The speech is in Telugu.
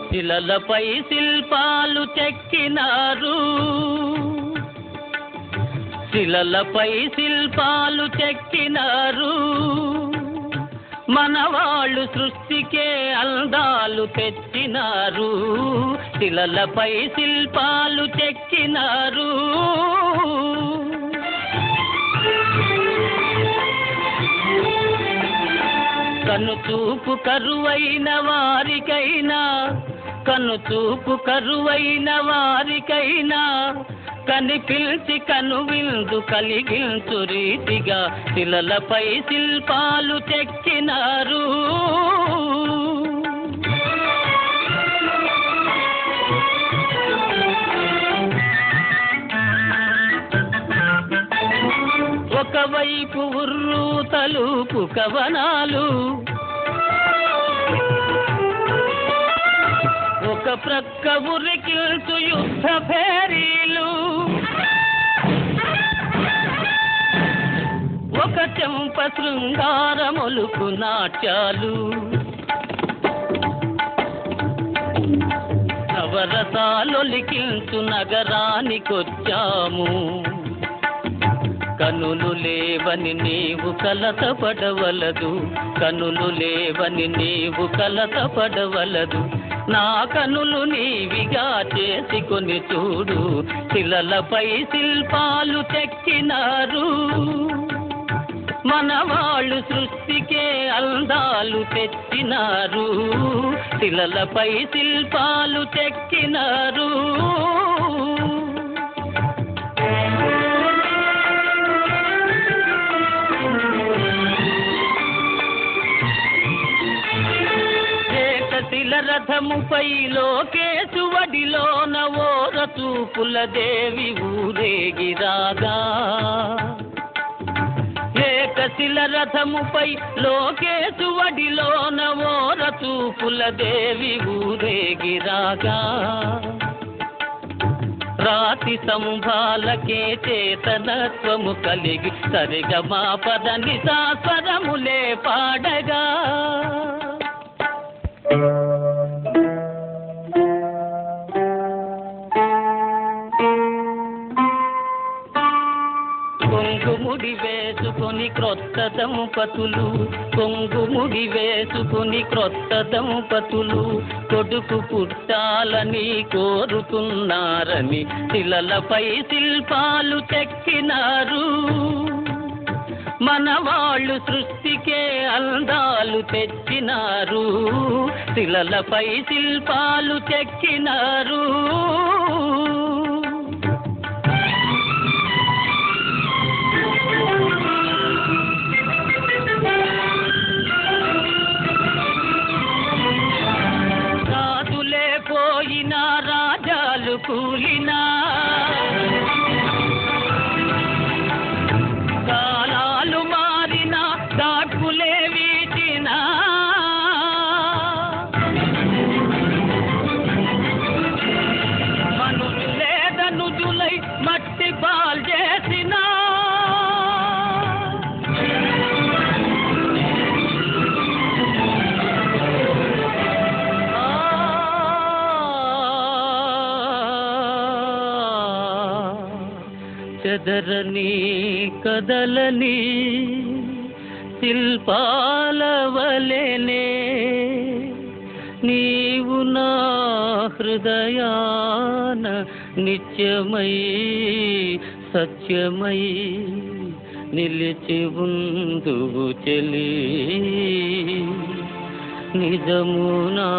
శిలలపై శిల్పాలు చెక్కినారు, శిలలపై శిల్పాలు చెక్కినారు. మనవాళ్ళు సృష్టికే అందాలు తెచ్చినారు, శిలలపై శిల్పాలు చెక్కినారు. కనుచూపు కరువైన వారికైనా, కనుచూపు కరువైన వారికైనా కనిపిల్చి కనువిందు కలిగించు రీతిగా శిలలపై శిల్పాలు చెక్కినారు. ఒకవైపు ఉర్రు తలుపు కవనాలు, ఒక ప్రక్క ఉరికిల్చు యుద్ధ భేరీలు, ఒక చెంప శృంగారములుకు నాట్యాలు. నవరసాలొలికిల్చు నగరానికొచ్చాము, కనులు లేవని నీవు కలతపడవలదు, కనులు లేవని నీవు కలతపడవలదు. నా కనులు నీవిగా చేసుకొని చూడు, శిలలపై శిల్పాలు చెక్కినారు. మనవాళ్ళు సృష్టికే అందాలు తెచ్చినారు, శిలలపై శిల్పాలు చెక్కినారు. రథముపై లోకేశువడిలోన ఓర చూపుల దేవి ఊరేగిరాగా, ఏకశిల రథముపై లోకేశువడిలోన ఓర చూపుల దేవి ఊరేగిరాగా. రాతి సంభాలకే చేతనత్వము కలిగి సరిగమా పదని సాస్వరములే పాడగా. కొంగుముడి వేసుకొని క్రొత్త దంపతులు, కొంగుముడి వేసుకొని క్రొత్త దంపతులు కొడుకు పుట్టాలని కోరుతున్నారని శిలలపై శిల్పాలు చెక్కినారు. మనవాళ్ళు సృష్టికే అందాలు తెచ్చినారు, శిలలపై శిల్పాలు చెక్కినారు. రాజులే పోయినా రాజాలు కూలినా, కాలాలు మారినా దాటులే వీచినా, మనుషులే ధనుజులై మట్టి పాల్ చేసినా, చెదరని కదలని శిల్పాల వలెనే నీవు నా హృదయాన నిత్యమై సత్యమై నిలిచి ఉందువు చెలి నిజమునా.